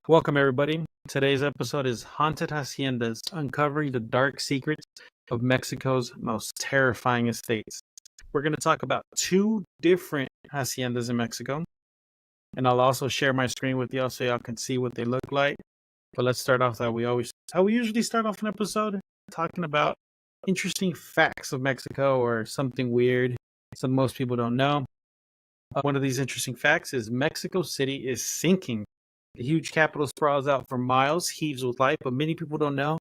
Welcome, everybody. Today's episode is Haunted Haciendas, uncovering the dark secrets of Mexico's most terrifying estates. We're going to talk about two different haciendas in Mexico, and I'll also share my screen with y'all so y'all can see what they look like. But let's start off how we usually start off an episode, talking about interesting facts of Mexico or something weird, some most people don't know. One of these interesting facts is Mexico City is sinking. The huge capital sprawls out for miles, heaves with life, but many people don't know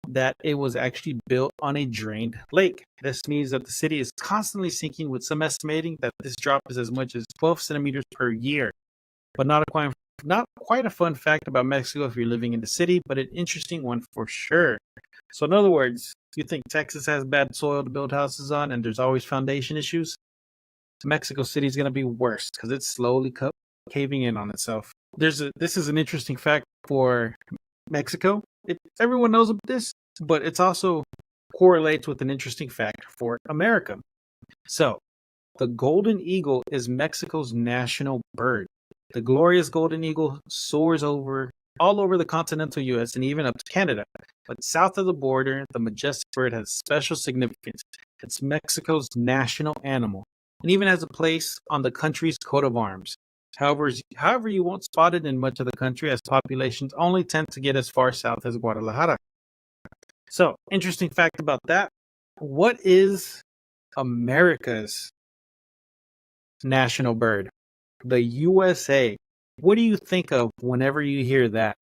that it was actually built on a drained lake. This means that the city is constantly sinking, with some estimating that this drop is as much as 12 centimeters per year. But not quite a fun fact about Mexico if you're living in the city, but an interesting one for sure. So in other words, you think Texas has bad soil to build houses on and there's always foundation issues? Mexico City is going to be worse because it's slowly caving in on itself. This is an interesting fact for Mexico. Everyone knows this, but it's also correlates with an interesting fact for America. So, the golden eagle is Mexico's national bird. The glorious golden eagle soars all over the continental U.S. and even up to Canada. But south of the border, the majestic bird has special significance. It's Mexico's national animal and even has a place on the country's coat of arms. However, you won't spot it in much of the country, as populations only tend to get as far south as Guadalajara. So, interesting fact about that. What is America's national bird? The USA. What do you think of whenever you hear that?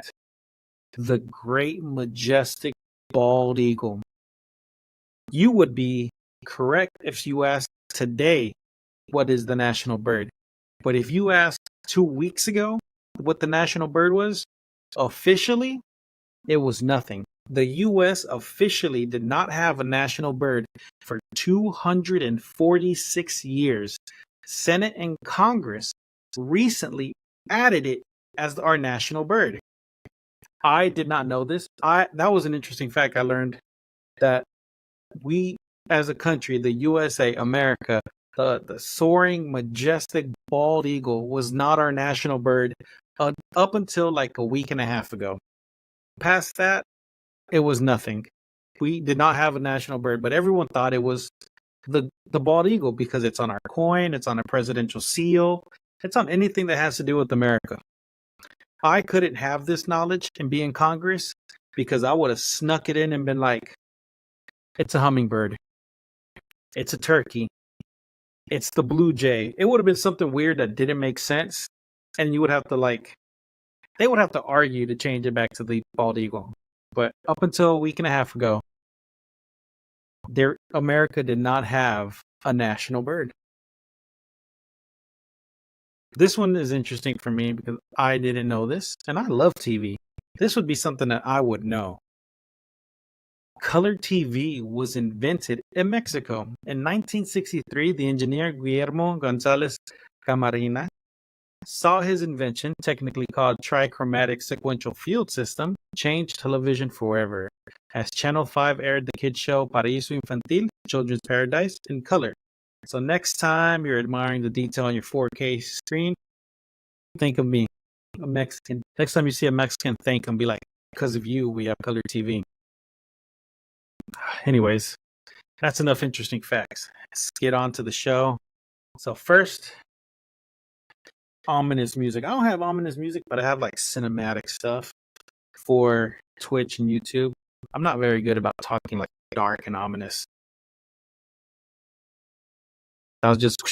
The great, majestic, bald eagle. You would be correct if you asked today, what is the national bird? But if you asked 2 weeks ago what the national bird was, officially, it was nothing. The U.S. officially did not have a national bird for 246 years. Senate and Congress recently added it as our national bird. I did not know this. That was an interesting fact I learned, that we, as a country, the USA, America, the soaring, majestic, bald eagle was not our national bird up until like a week and a half ago. Past that, it was nothing. We did not have a national bird, but everyone thought it was the bald eagle because it's on our coin, it's on a presidential seal, it's on anything that has to do with America. I couldn't have this knowledge and be in Congress because I would have snuck it in and been like, it's a hummingbird, it's a turkey, it's the blue jay. It would have been something weird that didn't make sense, and you would have to they would have to argue to change it back to the bald eagle. But up until a week and a half ago, America did not have a national bird. This one is interesting for me because I didn't know this, and I love TV. This would be something that I would know. Color TV was invented in Mexico. In 1963, the engineer Guillermo González Camarena saw his invention, technically called trichromatic sequential field system, change television forever, as Channel 5 aired the kids show Paraíso Infantil, Children's Paradise, in color. So next time you're admiring the detail on your 4K screen, think of me, a Mexican. Next time you see a Mexican, thank them. Be like, because of you, we have color TV. Anyways, that's enough interesting facts. Let's get on to the show. So first, ominous music. I don't have ominous music, but I have like cinematic stuff for Twitch and YouTube. I'm not very good about talking like dark and ominous. That was just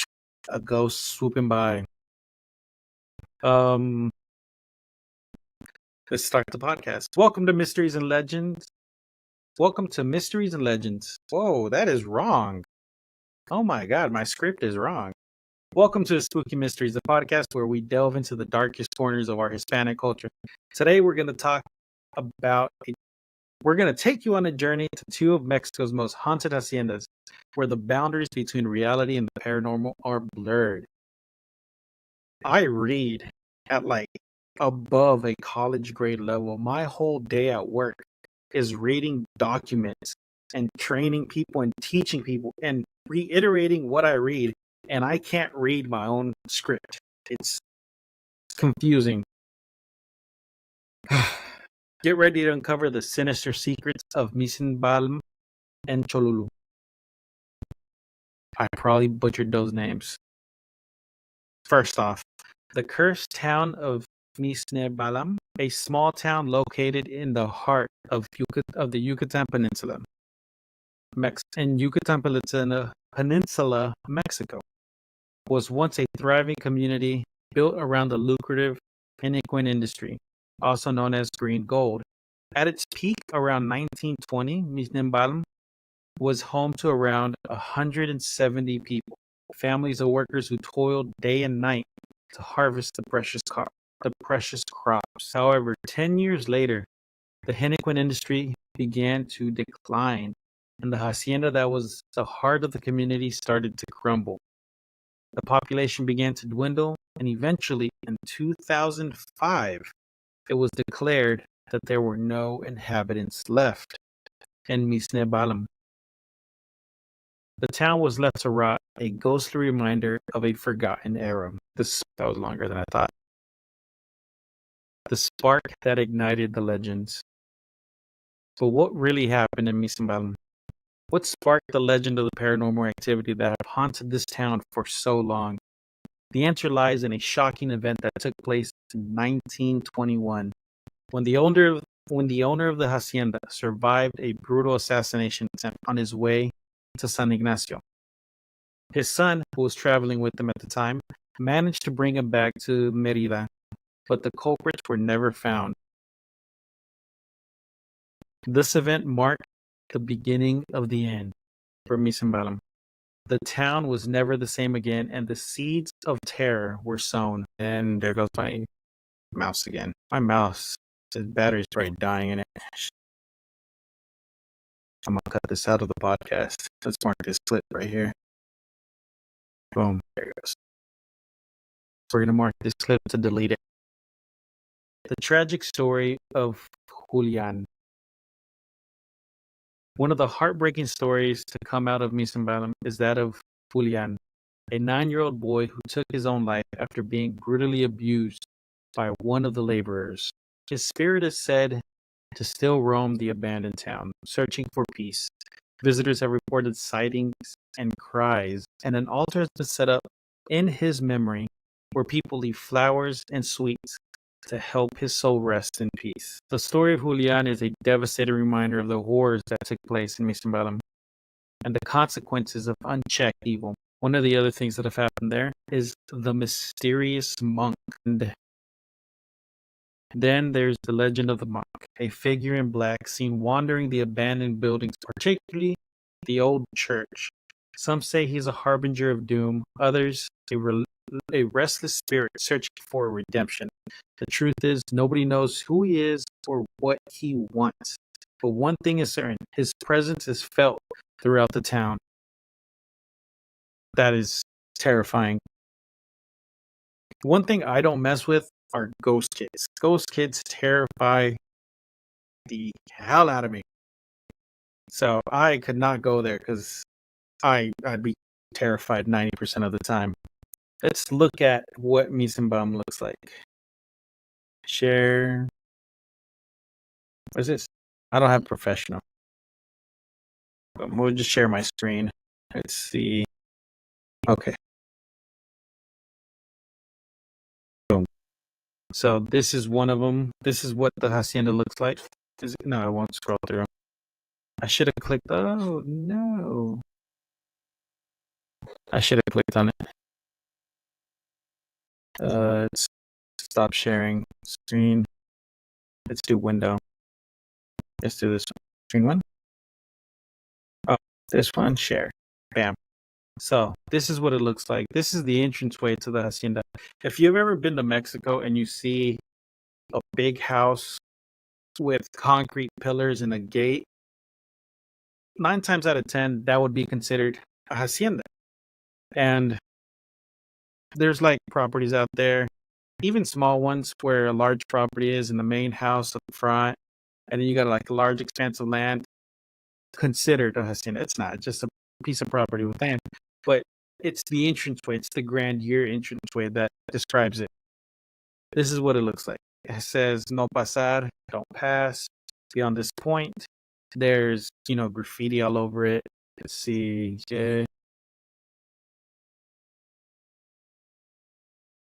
a ghost swooping by. Let's start the podcast. Welcome to Mysteries and Legends. Welcome to Mysteries and Legends. Whoa, that is wrong. Oh my God, my script is wrong. Welcome to Spooky Mysteries, the podcast where we delve into the darkest corners of our Hispanic culture. Today we're going to take you on a journey to two of Mexico's most haunted haciendas, where the boundaries between reality and the paranormal are blurred. I read at like above a college grade level. My whole day at work is reading documents and training people and teaching people and reiterating what I read, and I can't read my own script. It's confusing. Get ready to uncover the sinister secrets of Misinbalm and Cholulu. I probably butchered those names. First off, the cursed town of Misnebalam, a small town located in the heart of the Yucatan Peninsula, Peninsula, Mexico, was once a thriving community built around the lucrative henequen industry, also known as green gold. At its peak around 1920, Misnebalam was home to around 170 people, families of workers who toiled day and night to harvest the precious crops. However, 10 years later, the henequen industry began to decline, and the hacienda that was the heart of the community started to crumble. The population began to dwindle, and eventually, in 2005, it was declared that there were no inhabitants left in Misnebalam. The town was left to rot, a ghostly reminder of a forgotten era. That was longer than I thought. The spark that ignited the legends. But what really happened in Misnebalam? What sparked the legend of the paranormal activity that have haunted this town for so long? The answer lies in a shocking event that took place in 1921, when the owner of the hacienda survived a brutal assassination attempt on his way to San Ignacio. His son, who was traveling with him at the time, managed to bring him back to Merida, but the culprits were never found. This event marked the beginning of the end for Misnebalam. The town was never the same again, and the seeds of terror were sown. And there goes my mouse again. My mouse, the battery's probably dying in it. I'm gonna cut this out of the podcast. Let's mark this clip right here. Boom. There it goes. We're gonna mark this clip to delete it. The tragic story of Julian. One of the heartbreaking stories to come out of Misnebalam is that of Julian, a 9-year-old boy who took his own life after being brutally abused by one of the laborers. His spirit is said to still roam the abandoned town, searching for peace. Visitors have reported sightings and cries, and an altar has been set up in his memory where people leave flowers and sweets to help his soul rest in peace. The story of Julian is a devastating reminder of the horrors that took place in Misnebalam and the consequences of unchecked evil. One of the other things that have happened there is the mysterious monk. And then there's the legend of the monk, a figure in black seen wandering the abandoned buildings, particularly the old church. Some say he's a harbinger of doom, others a restless spirit searching for redemption. The truth is, nobody knows who he is or what he wants. But one thing is certain, his presence is felt throughout the town. That is terrifying. One thing I don't mess with are ghost kids. Ghost kids terrify the hell out of me. So I could not go there because I'd be terrified 90% of the time. Let's look at what Misnebalam looks like. Share. What is this? I don't have professional. But we'll just share my screen. Let's see. Okay. Boom. So this is one of them. This is what the hacienda looks like. No, I won't scroll through. I should have clicked. Oh, no. I should have clicked on it. Let's stop sharing screen. Let's do window. Let's do this one. Screen one. Oh, this one. Share. Bam. So this is what it looks like. This is the entranceway to the hacienda. If you've ever been to Mexico and you see a big house with concrete pillars and a gate, 9 times out of 10, that would be considered a hacienda. And there's like properties out there, even small ones where a large property is in the main house up front, and then you got like a large expanse of land considered a hacienda. It's not, it's just a piece of property with land, but it's the entranceway. It's the grandeur entranceway that describes it. This is what it looks like. it says no pasar, don't pass. Beyond this point, there's, graffiti all over it. Let's see. Yeah.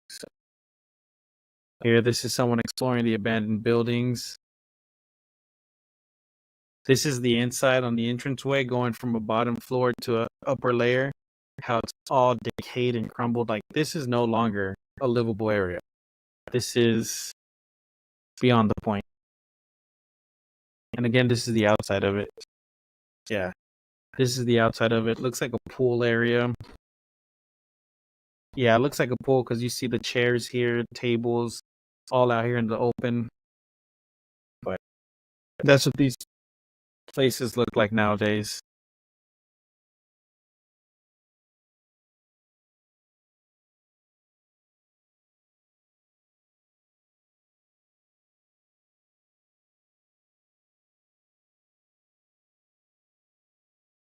So here, this is someone exploring the abandoned buildings. This is the inside on the entranceway going from a bottom floor to an upper layer. How it's all decayed and crumbled. Like, this is no longer a livable area. This is beyond the point. And again, this is the outside of it. Yeah. This is the outside of it. Looks like a pool area. Yeah, it looks like a pool because you see the chairs here, tables, all out here in the open. But that's what these places look like nowadays.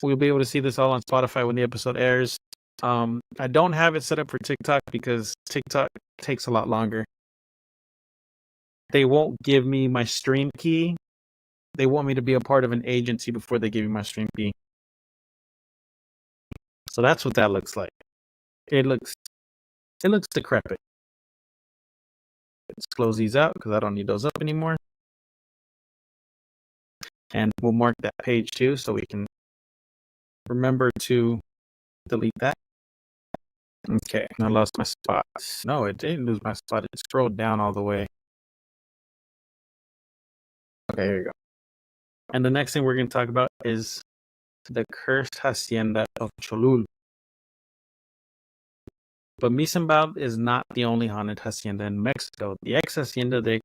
We'll be able to see this all on Spotify when the episode airs. I don't have it set up for TikTok because TikTok takes a lot longer. They won't give me my stream key. They want me to be a part of an agency before they give me my stream key. So that's what that looks like. It looks decrepit. Let's close these out because I don't need those up anymore. And we'll mark that page too so we can remember to delete that. Okay, I lost my spot. No, it didn't lose my spot. It scrolled down all the way. Okay, here we go. And the next thing we're going to talk about is the cursed hacienda of Cholul. But Misambal is not the only haunted hacienda in Mexico. The ex hacienda de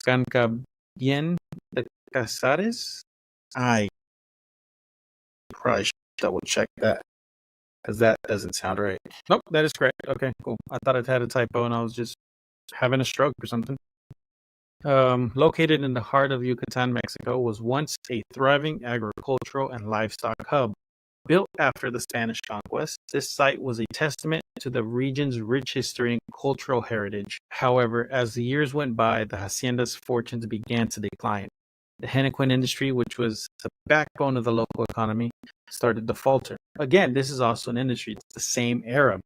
Cancabien de Casares, I probably should double check that because that doesn't sound right. Nope, that is correct. Okay, cool. I thought it had a typo and I was just having a stroke or something. Located in the heart of Yucatan, Mexico, was once a thriving agricultural and livestock hub. Built after the Spanish conquest, this site was a testament to the region's rich history and cultural heritage. However, as the years went by, the hacienda's fortunes began to decline. The henequen industry, which was the backbone of the local economy, started to falter. Again, this is also an industry. It's the same era.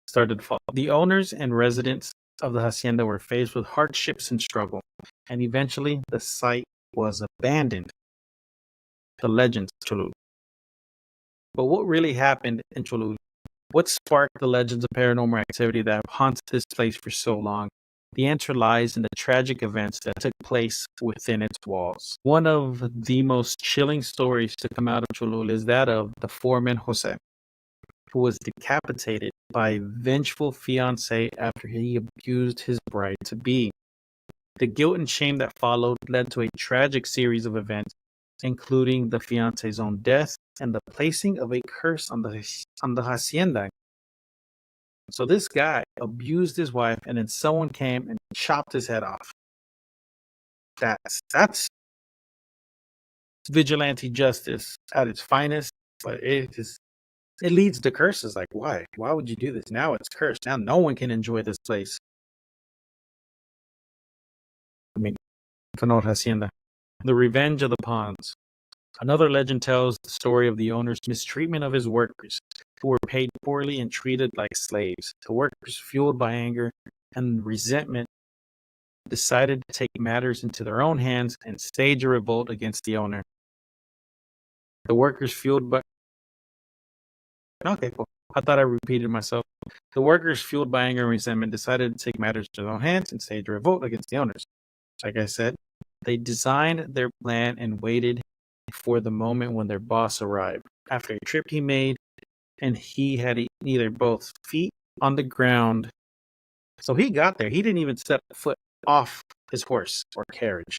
Started to fall. The owners and residents of the hacienda were faced with hardships and struggle, and eventually the site was abandoned. The legends of Cholul. But what really happened in Cholul? What sparked the legends of paranormal activity that have haunted this place for so long? The answer lies in the tragic events that took place within its walls. One of the most chilling stories to come out of Cholul is that of the foreman Jose, who was decapitated by a vengeful fiancé after he abused his bride-to-be. The guilt and shame that followed led to a tragic series of events, including the fiancé's own death and the placing of a curse on the hacienda. So this guy abused his wife, and then someone came and chopped his head off. That's vigilante justice at its finest, but it leads to curses. Like, why? Why would you do this? Now it's cursed. Now no one can enjoy this place. I mean, Canor Hacienda. The Revenge of the Pawns. Another legend tells the story of the owner's mistreatment of his workers, who were paid poorly and treated like slaves. The workers, fueled by anger and resentment, decided to take matters into their own hands and stage a revolt against the owner. The workers, fueled by... Okay, cool. I thought I repeated myself. The workers, fueled by anger and resentment, decided to take matters into their own hands and stage a revolt against the owners. Like I said, they designed their plan and waited for the moment when their boss arrived. After a trip he made, and he had neither both feet on the ground. So he got there. He didn't even step foot off his horse or carriage.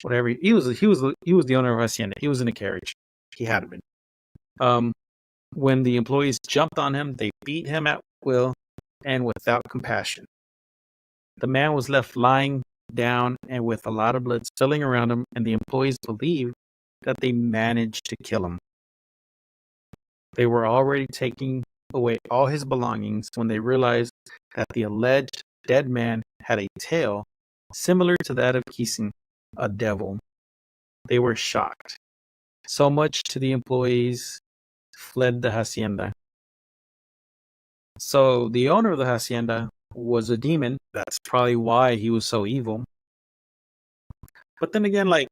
Whatever. He was the owner of Hacienda. He was in a carriage. He had been. When the employees jumped on him, they beat him at will and without compassion. The man was left lying down and with a lot of blood spilling around him, and the employees believed that they managed to kill him. They were already taking away all his belongings when they realized that the alleged dead man had a tail similar to that of kissing a devil. They were shocked. So much to the employees fled the hacienda. So the owner of the hacienda was a demon. That's probably why he was so evil. But then again, like,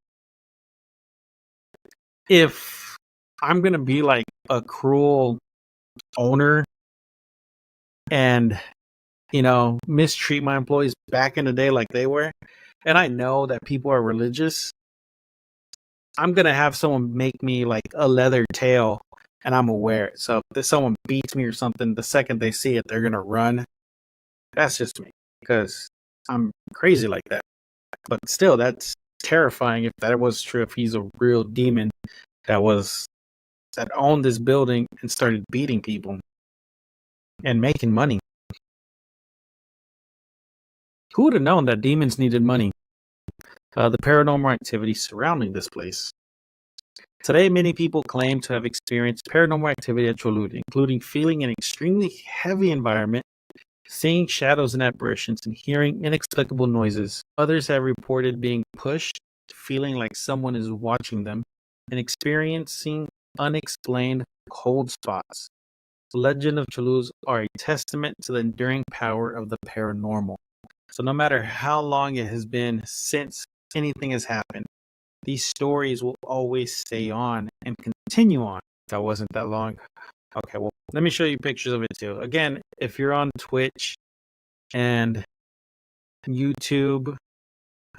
if I'm going to be like a cruel owner and, mistreat my employees back in the day like they were, and I know that people are religious, I'm going to have someone make me like a leather tail and I'm aware. So if someone beats me or something, the second they see it, they're going to run. That's just me because I'm crazy like that. But still, that's terrifying if that was true, if he's a real demon that owned this building and started beating people and making money. Who would have known that demons needed money? The paranormal activity surrounding this place. Today, many people claim to have experienced paranormal activity at Cholula, including feeling an extremely heavy environment, seeing shadows and apparitions, and hearing inexplicable noises. Others have reported being pushed, feeling like someone is watching them, and experiencing unexplained cold spots. The legend of Cholula are a testament to the enduring power of the paranormal. So no matter how long it has been since anything has happened, these stories will always stay on and continue on. That wasn't that long. Okay, well, let me show you pictures of it too. Again, if you're on Twitch and YouTube,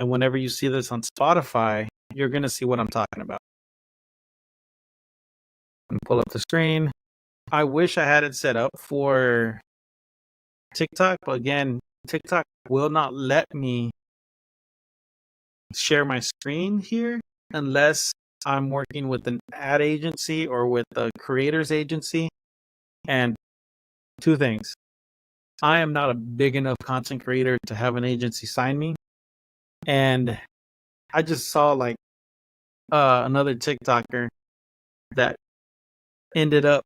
and whenever you see this on Spotify, you're going to see what I'm talking about. And pull up the screen. I wish I had it set up for TikTok, but again, TikTok will not let me share my screen here unless I'm working with an ad agency or with a creator's agency. And two things. I am not a big enough content creator to have an agency sign me. And I just saw like another TikToker that ended up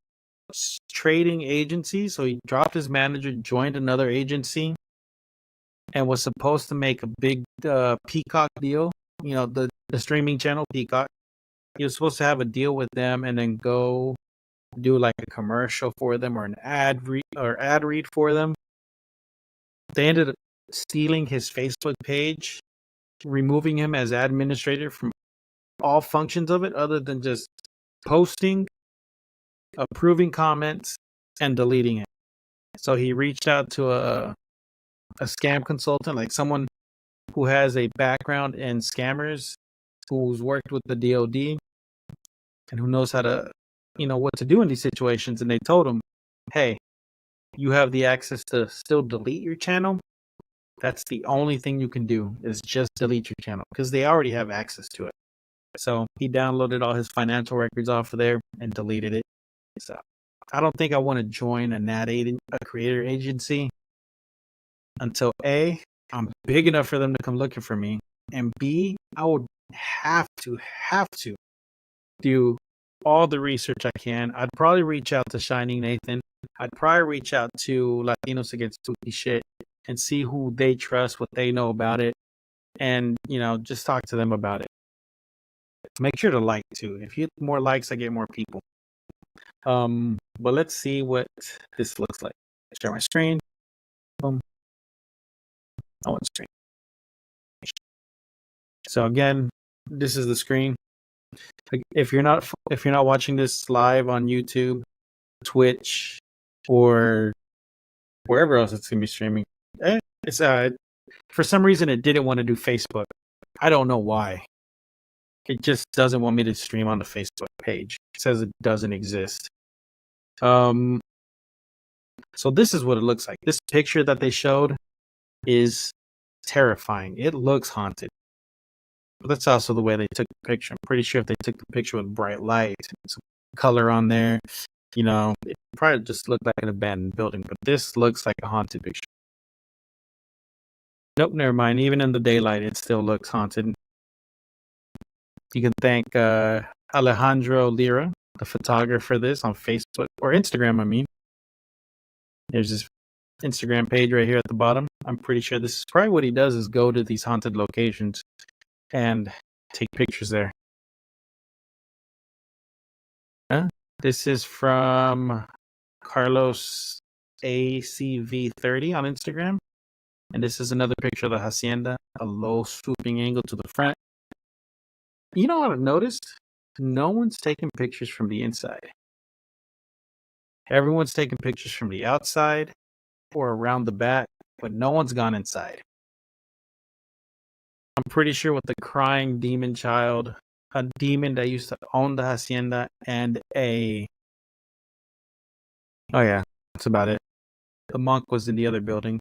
trading agencies. So he dropped his manager, joined another agency, and was supposed to make a big Peacock deal. The streaming channel Peacock. He was supposed to have a deal with them and then go do like a commercial for them or an ad read for them. They ended up stealing his Facebook page, removing him as administrator from all functions of it other than just posting, approving comments, and deleting it. So he reached out to a scam consultant, like someone who has a background in scammers, who's worked with the DoD and who knows how to, what to do in these situations. And they told him, hey, you have the access to still delete your channel. That's the only thing you can do is just delete your channel because they already have access to it. So he downloaded all his financial records off of there and deleted it. So I don't think I want to join a creator agency until A, I'm big enough for them to come looking for me, and B, I would have to do all the research I can. I'd probably reach out to Shining Nathan. I'd probably reach out to Latinos Against Spooky Shit and see who they trust, what they know about it, and just talk to them about it. Make sure to like too. If you get more likes, I get more people. But let's see what this looks like. Share my screen. Boom. I want screen. So again, this is the screen. If you're not watching this live on YouTube, Twitch, or wherever else it's gonna be streaming, it's for some reason it didn't want to do Facebook. I don't know why. It just doesn't want me to stream on the Facebook page. It says it doesn't exist. So this is what it looks like. This picture that they showed is terrifying. It looks haunted. But that's also the way they took the picture. I'm pretty sure if they took the picture with bright light, some color on there, it probably just looked like an abandoned building. But this looks like a haunted picture. Nope, never mind. Even in the daylight, it still looks haunted. You can thank Alejandro Lira, the photographer, for this on Facebook or Instagram. There's this Instagram page right here at the bottom. I'm pretty sure this is probably what he does is go to these haunted locations and take pictures there. This is from Carlos ACV30 on Instagram. And this is another picture of the hacienda, a low swooping angle to the front. You know what I've noticed? No one's taking pictures from the inside. Everyone's taking pictures from the outside or around the back, but no one's gone inside. I'm pretty sure with the crying demon child, a demon that used to own the hacienda, and oh yeah, that's about it. The monk was in the other building.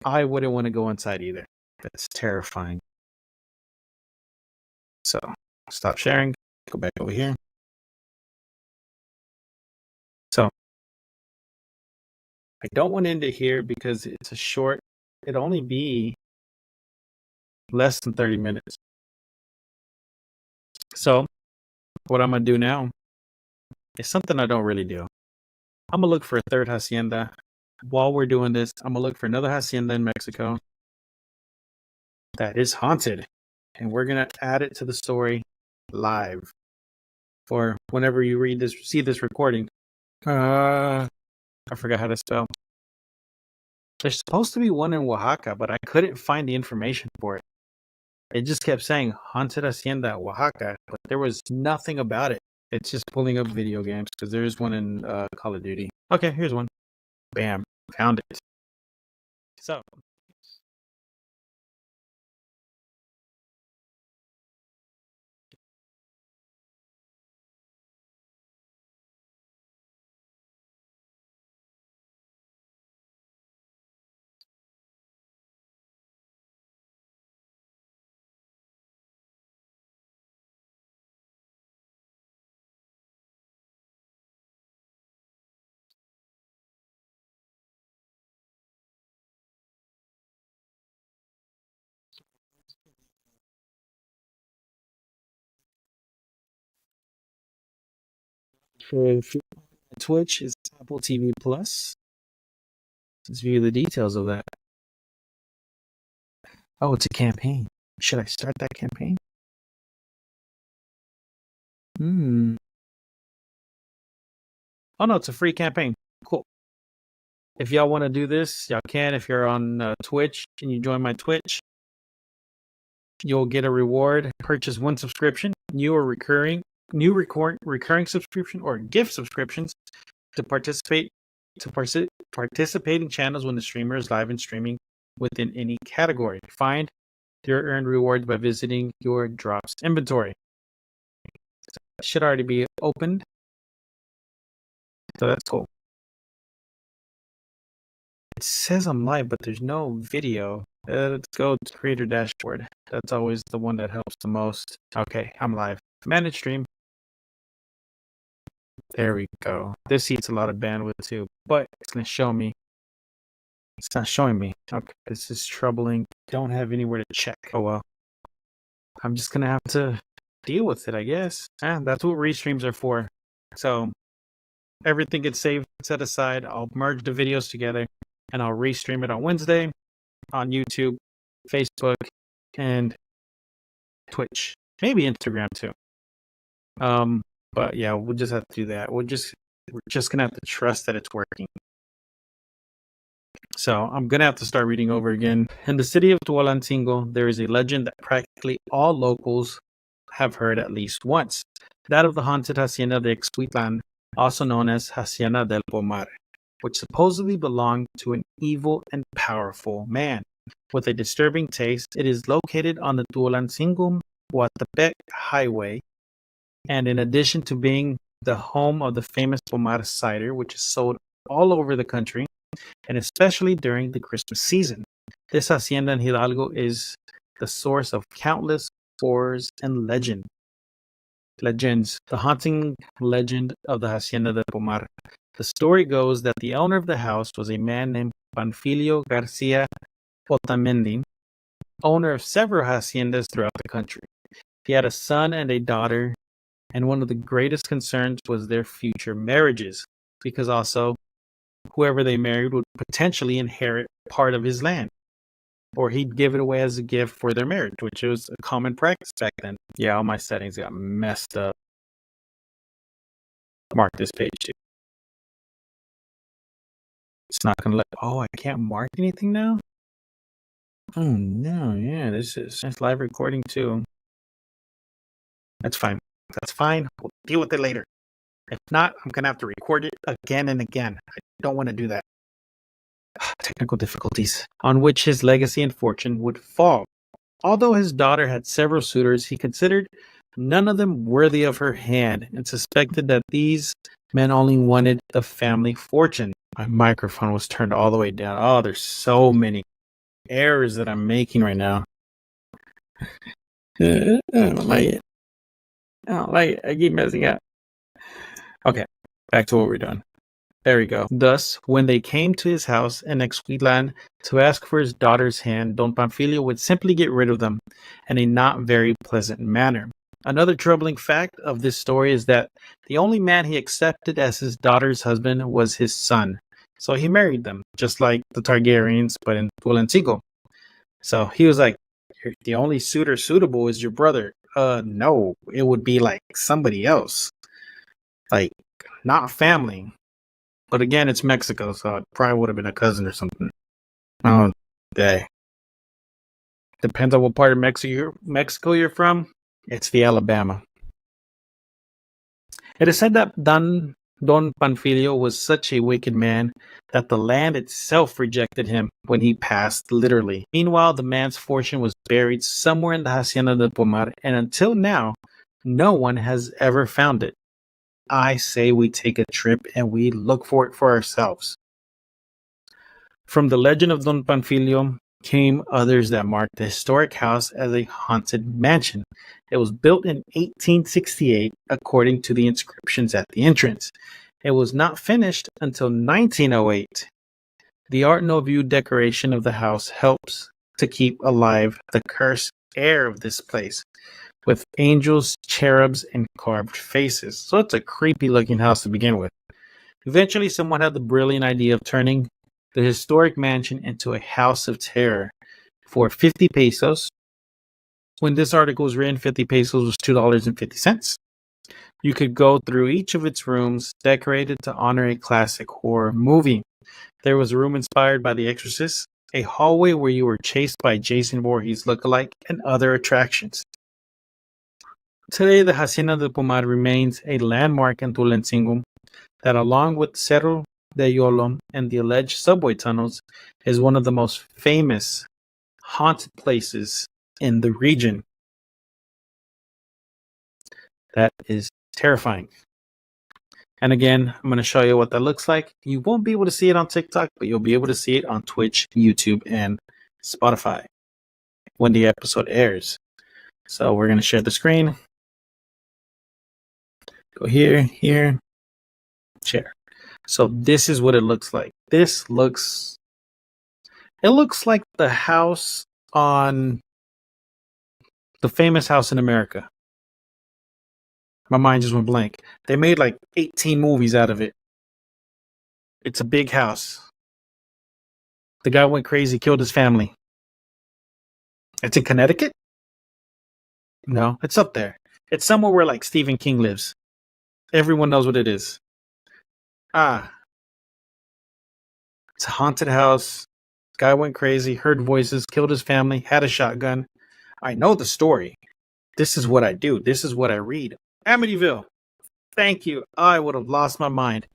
I wouldn't want to go inside either. That's terrifying. So, stop sharing. Go back over here. So, I don't want to end it here because it's a short, it'll only be less than 30 minutes. So, what I'm going to do now is something I don't really do. I'm going to look for a third hacienda. While we're doing this, I'm going to look for another hacienda in Mexico that is haunted. And we're going to add it to the story live. Or whenever you read this, see this recording. I forgot how to spell. There's supposed to be one in Oaxaca, but I couldn't find the information for it. It just kept saying Haunted Hacienda, Oaxaca, but there was nothing about it. It's just pulling up video games because there is one in Call of Duty. Okay, here's one. Bam, found it. So. For Twitch is Apple TV Plus. Let's view the details of that. Oh, it's a campaign. Should I start that campaign? Oh no, it's a free campaign. Cool. If y'all want to do this, y'all can. If you're on Twitch and you join my Twitch, you'll get a reward. Purchase one subscription, new recurring subscription, or gift subscriptions to participate in channels when the streamer is live and streaming within any category. Find your earned rewards by visiting your drops inventory. So it should already be opened. So that's cool. It says I'm live, but there's no video. Let's go to creator dashboard. That's always the one that helps the most. Okay, I'm live. Manage stream. There we go. This eats a lot of bandwidth too, but it's going to show me. It's not showing me. Okay, this is troubling. Don't have anywhere to check. Oh well. I'm just going to have to deal with it, I guess. That's what restreams are for. So everything gets saved, set aside. I'll merge the videos together and I'll restream it on Wednesday on YouTube, Facebook, and Twitch. Maybe Instagram too. But yeah, we'll just have to do that. We're just gonna have to trust that it's working. So I'm gonna have to start reading over again. In the city of Tuolancingo, there is a legend that practically all locals have heard at least once. That of the haunted Hacienda de Ixcuitlan, also known as Hacienda del Pomar, which supposedly belonged to an evil and powerful man with a disturbing taste. It is located on the Tuolancingo-Huatepec Highway. And in addition to being the home of the famous Pomar cider, which is sold all over the country, and especially during the Christmas season, this hacienda in Hidalgo is the source of countless horrors and legends. The haunting legend of the Hacienda de Pomar. The story goes that the owner of the house was a man named Panfilio Garcia Otamendi, owner of several haciendas throughout the country. He had a son and a daughter, and one of the greatest concerns was their future marriages, because also whoever they married would potentially inherit part of his land, or he'd give it away as a gift for their marriage, which was a common practice back then. Yeah, all my settings got messed up. Mark this page too. It's not gonna let. Oh, I can't mark anything now. Oh no, yeah, it's live recording too. That's fine. That's fine. We'll deal with it later. If not, I'm gonna have to record it again and again. I don't want to do that. Technical difficulties on which his legacy and fortune would fall. Although his daughter had several suitors, he considered none of them worthy of her hand and suspected that these men only wanted the family fortune. My microphone was turned all the way down. Oh, there's so many errors that I'm making right now. I don't like it. I keep messing up. Okay, back to what we're doing. There we go. Thus, when they came to his house in Exquitlan to ask for his daughter's hand, Don Pamphilio would simply get rid of them in a not very pleasant manner. Another troubling fact of this story is that the only man he accepted as his daughter's husband was his son. So he married them, just like the Targaryens, but in Tulancingo. So he was like, the only suitor suitable is your brother. No, it would be like somebody else. Like, not family. But again, it's Mexico, so it probably would have been a cousin or something. Oh, okay. Depends on what part of Mexico you're from. It's the Alabama. It is said that Don Panfilio was such a wicked man that the land itself rejected him when he passed, literally. Meanwhile, the man's fortune was buried somewhere in the Hacienda del Pomar, and until now, no one has ever found it. I say we take a trip and we look for it for ourselves. From the legend of Don Panfilio came others that marked the historic house as a haunted mansion. It was built in 1868 according to the inscriptions at the entrance. It was not finished until 1908. The Art Nouveau decoration of the house helps to keep alive the cursed air of this place, with angels, cherubs, and carved faces. So it's a creepy looking house to begin with. Eventually, someone had the brilliant idea of turning the historic mansion into a house of terror for 50 pesos. When this article was written, 50 pesos was $2.50. You could go through each of its rooms decorated to honor a classic horror movie. There was a room inspired by The Exorcist, a hallway where you were chased by Jason Voorhees lookalike, and other attractions. Today, the Hacienda del Pomar remains a landmark in Tulancingo that, along with Cerro de Yolo and the alleged subway tunnels, is one of the most famous haunted places in the region. That is terrifying. And again, I'm going to show you what that looks like. You won't be able to see it on TikTok, but you'll be able to see it on Twitch, YouTube, and Spotify when the episode airs. So we're going to share the screen. Go here, share. So this is what it looks like. It looks like the house on the famous house in America. My mind just went blank. They made like 18 movies out of it. It's a big house. The guy went crazy, killed his family. It's in Connecticut? No, it's up there. It's somewhere where like Stephen King lives. Everyone knows what it is. It's a haunted house. Guy went crazy, heard voices, killed his family, had a shotgun. I know the story. This is what I do. This is what I read. Amityville. Thank you. I would have lost my mind.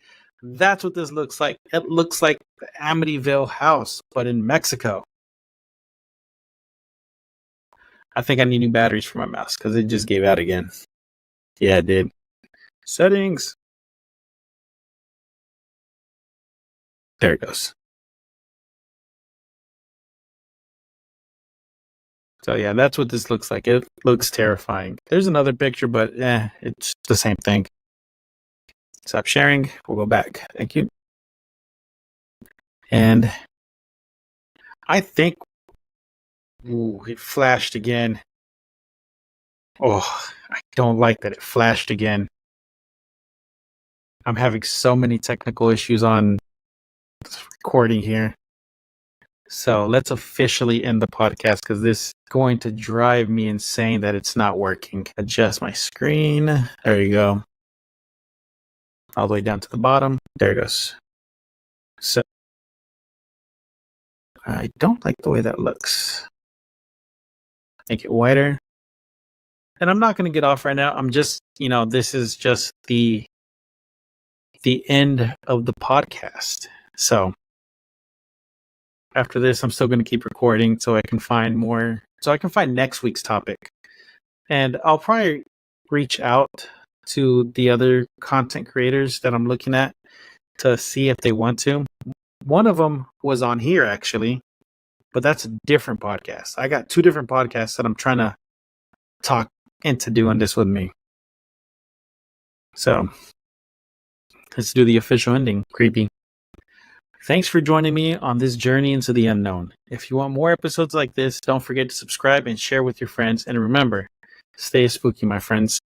That's what this looks like. It looks like the Amityville house, but in Mexico. I think I need new batteries for my mouse because it just gave out again. Yeah, it did. Settings. There it goes. So yeah, that's what this looks like. It looks terrifying. There's another picture, but it's the same thing. Stop sharing. We'll go back. Thank you. And I think, it flashed again. Oh, I don't like that it flashed again. I'm having so many technical issues on It's recording here. So let's officially end the podcast because this is going to drive me insane that it's not working. Adjust my screen. There you go. All the way down to the bottom. There it goes. So I don't like the way that looks. Make it whiter. And I'm not going to get off right now. I'm just, this is just the end of the podcast. So after this, I'm still going to keep recording so I can find more. So I can find next week's topic. And I'll probably reach out to the other content creators that I'm looking at to see if they want to. One of them was on here, actually, but that's a different podcast. I got 2 different podcasts that I'm trying to talk into doing this with me. So let's do the official ending. Creepy. Thanks for joining me on this journey into the unknown. If you want more episodes like this, don't forget to subscribe and share with your friends. And remember, stay spooky, my friends.